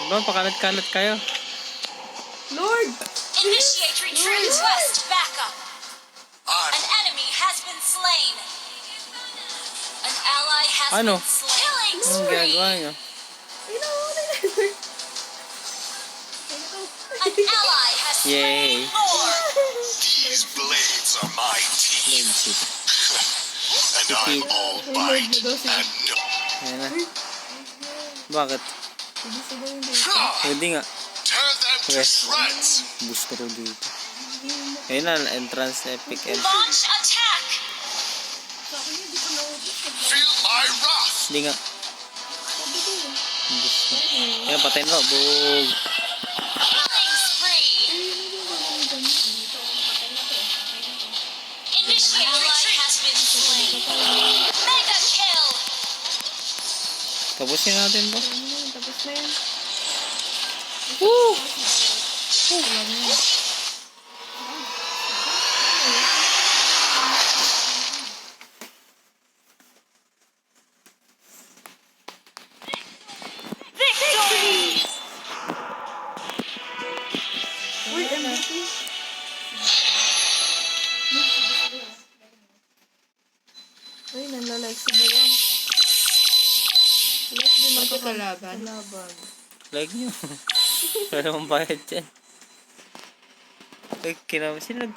Bro, pakalat-kalat kayo. Lord! Initiate retreat. Request backup. An enemy has been slain. An ally has Ano? been slain. Killing Anong ginagawa spree. nyo? An ally has Yay. slain more. These blades are my teeth, Legit. and I'm all bite and no. Ayan na. Bakit? Pwede nga. Tear them to Okay. shreds. Gusto ko dito. Ayun na, entrance epic end. Launch attack. Feel my wrath. Hindi nga. Ayan, patayin mo. Bug. Killing spree. Initiate retreat. Has been slain. Mega kill. Tapusin natin ba? Tapos na yan. Woo! Wala na yan. Victory. Uy, MVP. Uy, nanlalike si Balang. Like din ako kalaban. Like nyo. Wala mong bayad dyan. Sino nag